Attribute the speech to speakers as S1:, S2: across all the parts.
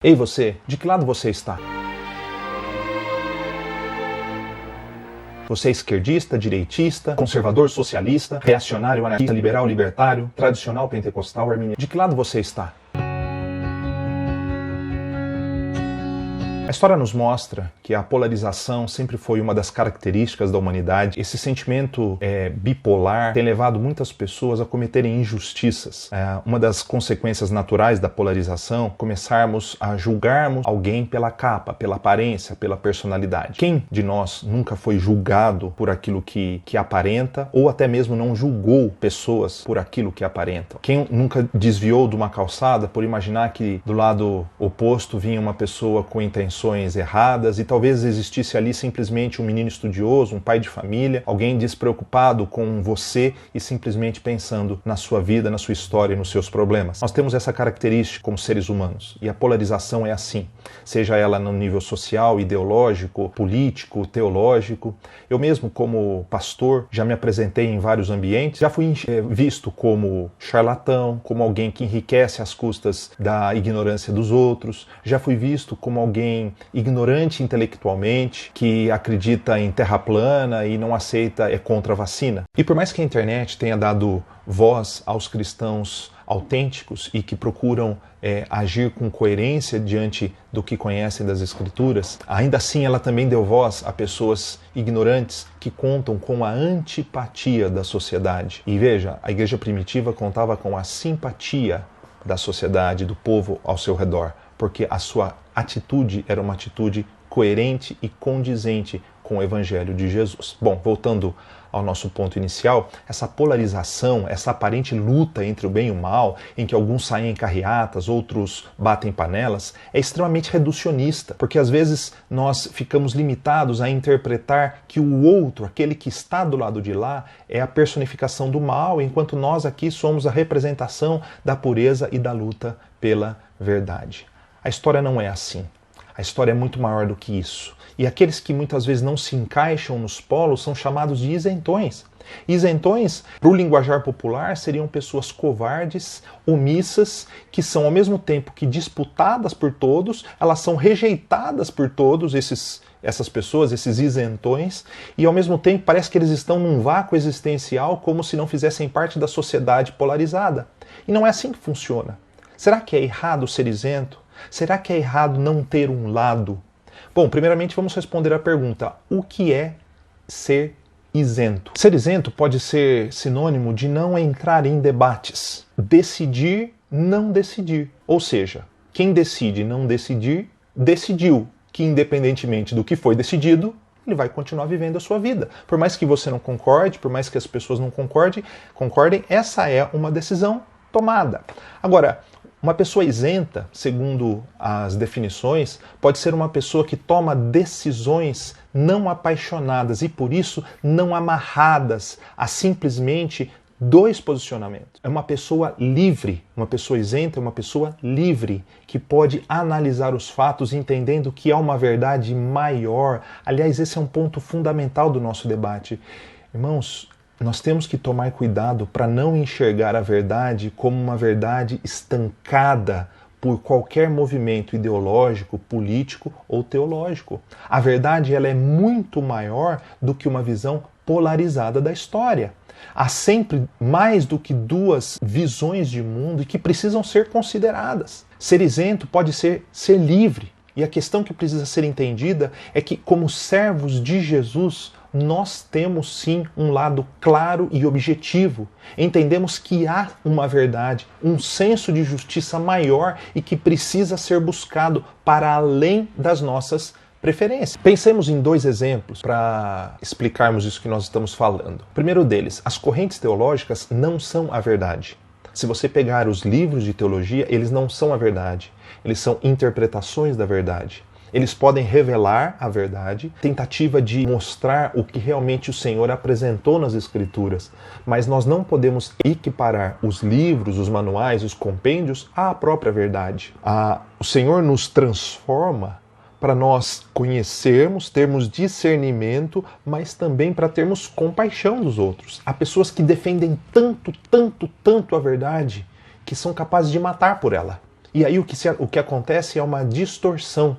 S1: Ei você, de que lado você está? Você é esquerdista, direitista, conservador, socialista, reacionário, anarquista, liberal, libertário, tradicional, pentecostal, arminiano? De que lado você está? A história nos mostra que a polarização sempre foi uma das características da humanidade. Esse sentimento bipolar tem levado muitas pessoas a cometerem injustiças. Uma das consequências naturais da polarização é começarmos a julgarmos alguém pela capa, pela aparência, pela personalidade. Quem de nós nunca foi julgado por aquilo que aparenta ou até mesmo não julgou pessoas por aquilo que aparentam? Quem nunca desviou de uma calçada por imaginar que do lado oposto vinha uma pessoa com intenções erradas e talvez existisse ali simplesmente um menino estudioso, um pai de família, alguém despreocupado com você e simplesmente pensando na sua vida, na sua história e nos seus problemas? Nós temos essa característica como seres humanos e a polarização é assim, seja ela no nível social, ideológico, político, teológico. Eu mesmo, como pastor, já me apresentei em vários ambientes, já fui visto como charlatão, como alguém que enriquece às custas da ignorância dos outros, já fui visto como alguém ignorante intelectualmente, que acredita em terra plana e não aceita, é contra a vacina. E por mais que a internet tenha dado voz aos cristãos autênticos e que procuram agir com coerência diante do que conhecem das Escrituras, ainda assim ela também deu voz a pessoas ignorantes que contam com a antipatia da sociedade. E veja, a igreja primitiva contava com a simpatia da sociedade, do povo ao seu redor, porque a sua atitude era uma atitude coerente e condizente com o Evangelho de Jesus. Bom, voltando ao nosso ponto inicial, essa polarização, essa aparente luta entre o bem e o mal, em que alguns saem em carreatas, outros batem panelas, é extremamente reducionista, porque às vezes nós ficamos limitados a interpretar que o outro, aquele que está do lado de lá, é a personificação do mal, enquanto nós aqui somos a representação da pureza e da luta pela verdade. A história não é assim. A história é muito maior do que isso. E aqueles que muitas vezes não se encaixam nos polos são chamados de isentões. Isentões, para o linguajar popular, seriam pessoas covardes, omissas, que são ao mesmo tempo que disputadas por todos, elas são rejeitadas por todos, essas pessoas, esses isentões, e ao mesmo tempo parece que eles estão num vácuo existencial como se não fizessem parte da sociedade polarizada. E não é assim que funciona. Será que é errado ser isento? Será que é errado não ter um lado? Bom, primeiramente vamos responder à pergunta: o que é ser isento? Ser isento pode ser sinônimo de não entrar em debates, decidir não decidir. Ou seja, quem decide não decidir, decidiu que independentemente do que foi decidido, ele vai continuar vivendo a sua vida. Por mais que você não concorde, por mais que as pessoas não concordem, essa é uma decisão tomada. Agora, uma pessoa isenta, segundo as definições, pode ser uma pessoa que toma decisões não apaixonadas e, por isso, não amarradas a simplesmente dois posicionamentos. É uma pessoa livre, uma pessoa isenta é uma pessoa livre, que pode analisar os fatos entendendo que há uma verdade maior. Aliás, esse é um ponto fundamental do nosso debate. Irmãos, nós temos que tomar cuidado para não enxergar a verdade como uma verdade estancada por qualquer movimento ideológico, político ou teológico. A verdade ela é muito maior do que uma visão polarizada da história. Há sempre mais do que duas visões de mundo e que precisam ser consideradas. Ser isento pode ser livre. E a questão que precisa ser entendida é que, como servos de Jesus, nós temos sim um lado claro e objetivo. Entendemos que há uma verdade, um senso de justiça maior e que precisa ser buscado para além das nossas preferências. Pensemos em dois exemplos para explicarmos isso que nós estamos falando. O primeiro deles, as correntes teológicas não são a verdade. Se você pegar os livros de teologia, eles não são a verdade. Eles são interpretações da verdade. Eles podem revelar a verdade, tentativa de mostrar o que realmente o Senhor apresentou nas Escrituras. Mas nós não podemos equiparar os livros, os manuais, os compêndios à própria verdade. O Senhor nos transforma para nós conhecermos, termos discernimento, mas também para termos compaixão dos outros. Há pessoas que defendem tanto a verdade que são capazes de matar por ela. E aí o que acontece é uma distorção.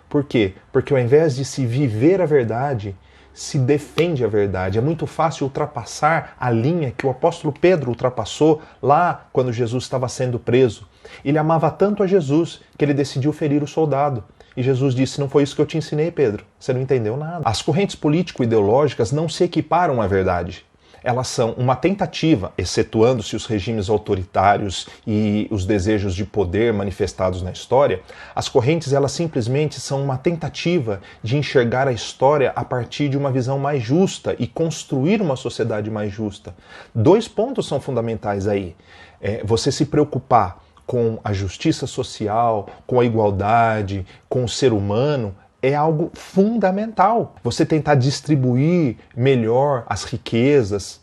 S1: Por quê? Porque ao invés de se viver a verdade, se defende a verdade. É muito fácil ultrapassar a linha que o apóstolo Pedro ultrapassou lá quando Jesus estava sendo preso. Ele amava tanto a Jesus que ele decidiu ferir o soldado. E Jesus disse: não foi isso que eu te ensinei, Pedro. Você não entendeu nada. As correntes político-ideológicas não se equiparam à verdade. Elas são uma tentativa, excetuando-se os regimes autoritários e os desejos de poder manifestados na história, as correntes elas simplesmente são uma tentativa de enxergar a história a partir de uma visão mais justa e construir uma sociedade mais justa. 2 pontos são fundamentais aí. Você se preocupar com a justiça social, com a igualdade, com o ser humano, é algo fundamental. Você tentar distribuir melhor as riquezas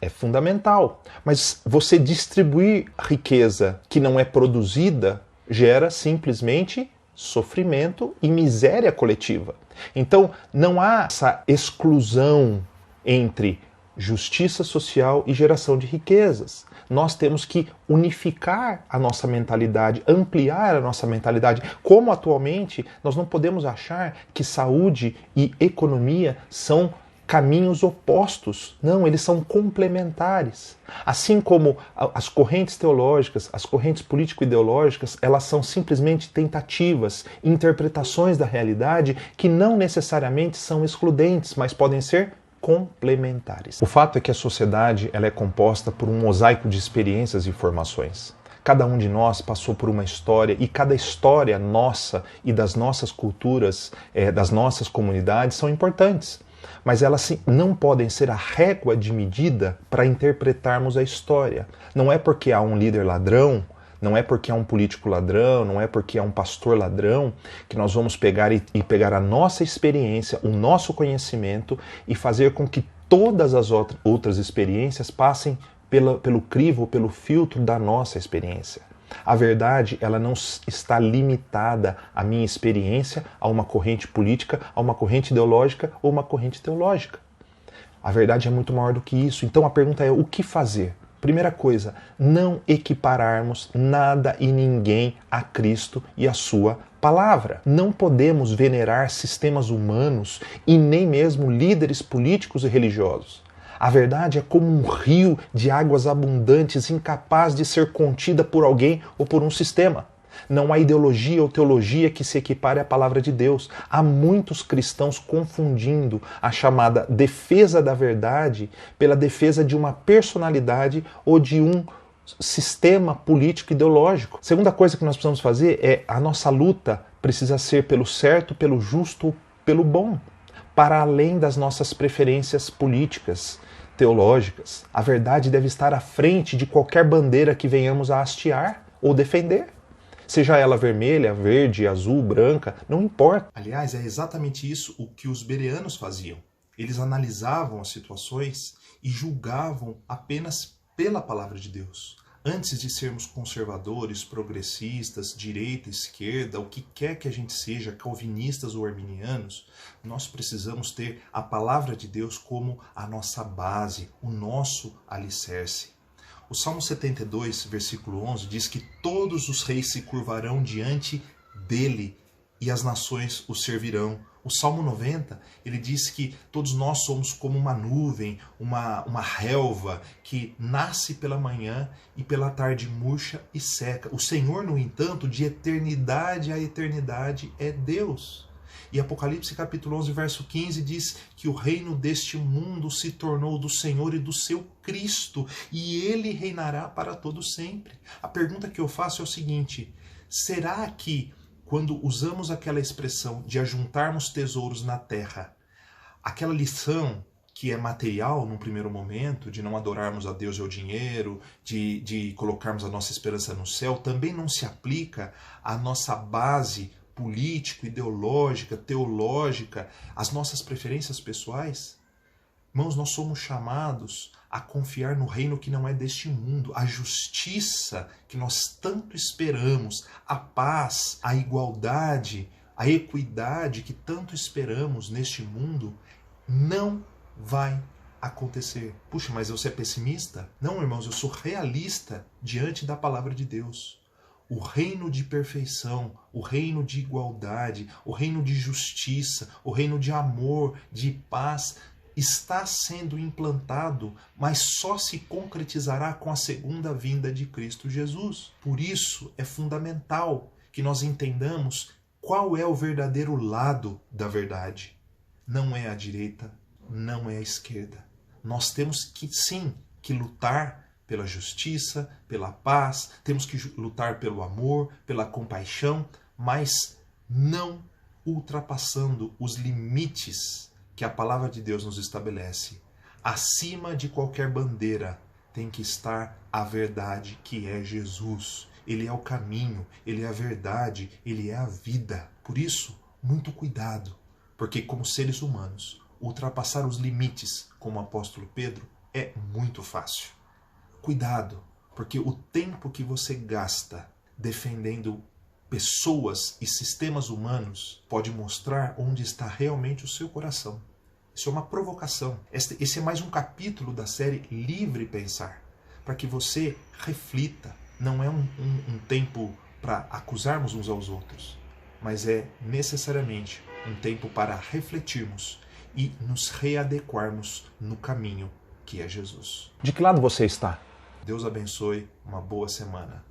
S1: é fundamental. Mas você distribuir riqueza que não é produzida gera simplesmente sofrimento e miséria coletiva. Então não há essa exclusão entre justiça social e geração de riquezas. Nós temos que unificar a nossa mentalidade, ampliar a nossa mentalidade. Como atualmente nós não podemos achar que saúde e economia são caminhos opostos. Não, eles são complementares. Assim como as correntes teológicas, as correntes político-ideológicas, elas são simplesmente tentativas, interpretações da realidade que não necessariamente são excludentes, mas podem ser complementares. O fato é que a sociedade ela é composta por um mosaico de experiências e informações. Cada um de nós passou por uma história e cada história nossa e das nossas culturas, das nossas comunidades são importantes. Mas elas não podem ser a régua de medida para interpretarmos a história. Não é porque há um líder ladrão, não é porque há um político ladrão, não é porque há um pastor ladrão, que nós vamos pegar e pegar a nossa experiência, o nosso conhecimento e fazer com que todas as outras experiências passem pelo crivo, pelo filtro da nossa experiência. A verdade, ela não está limitada à minha experiência, a uma corrente política, a uma corrente ideológica ou uma corrente teológica. A verdade é muito maior do que isso. Então a pergunta é: o que fazer? Primeira coisa, não equipararmos nada e ninguém a Cristo e a sua palavra. Não podemos venerar sistemas humanos e nem mesmo líderes políticos e religiosos. A verdade é como um rio de águas abundantes, incapaz de ser contida por alguém ou por um sistema. Não há ideologia ou teologia que se equipare à palavra de Deus. Há muitos cristãos confundindo a chamada defesa da verdade pela defesa de uma personalidade ou de um sistema político ideológico. Segunda coisa que nós precisamos fazer é a nossa luta precisa ser pelo certo, pelo justo, pelo bom, para além das nossas preferências políticas, teológicas. A verdade deve estar à frente de qualquer bandeira que venhamos a hastear ou defender. Seja ela vermelha, verde, azul, branca, não importa. Aliás, é exatamente isso o que os bereanos faziam. Eles analisavam as situações e julgavam apenas pela palavra de Deus. Antes de sermos conservadores, progressistas, direita, esquerda, o que quer que a gente seja, calvinistas ou arminianos, nós precisamos ter a palavra de Deus como a nossa base, o nosso alicerce. O Salmo 72, versículo 11, diz que todos os reis se curvarão diante dele e as nações o servirão. O Salmo 90, ele diz que todos nós somos como uma nuvem, uma relva que nasce pela manhã e pela tarde murcha e seca. O Senhor, no entanto, de eternidade a eternidade é Deus. E Apocalipse capítulo 11, verso 15 diz que o reino deste mundo se tornou do Senhor e do seu Cristo, e ele reinará para todo sempre. A pergunta que eu faço é o seguinte: será que quando usamos aquela expressão de ajuntarmos tesouros na terra, aquela lição que é material num primeiro momento, de não adorarmos a Deus e ao dinheiro, de colocarmos a nossa esperança no céu, também não se aplica à nossa base político, ideológica, teológica, as nossas preferências pessoais? Irmãos, nós somos chamados a confiar no reino que não é deste mundo, a justiça que nós tanto esperamos, a paz, a igualdade, a equidade que tanto esperamos neste mundo, não vai acontecer. Puxa, mas você é pessimista? Não, irmãos, eu sou realista diante da palavra de Deus.
S2: o reino de perfeição, o reino de igualdade, o reino de justiça, o reino de amor, de paz, está sendo implantado, mas só se concretizará com a segunda vinda de Cristo Jesus. Por isso é fundamental que nós entendamos qual é o verdadeiro lado da verdade. Não é a direita, não é a esquerda. Nós temos que, sim, que lutar pela justiça, pela paz, temos que lutar pelo amor, pela compaixão, mas não ultrapassando os limites que a palavra de Deus nos estabelece. Acima de qualquer bandeira tem que estar a verdade, que é Jesus. Ele é o caminho, ele é a verdade, ele é a vida. Por isso, muito cuidado, porque como seres humanos, ultrapassar os limites, como o apóstolo Pedro, é muito fácil. Cuidado, porque o tempo que você gasta defendendo pessoas e sistemas humanos pode mostrar onde está realmente o seu coração. Isso é uma provocação. Esse é mais um capítulo da série Livre Pensar, para que você reflita. Não é um tempo para acusarmos uns aos outros, mas é necessariamente um tempo para refletirmos e nos readequarmos no caminho que é Jesus.
S1: De que lado você está?
S2: Deus abençoe, uma boa semana.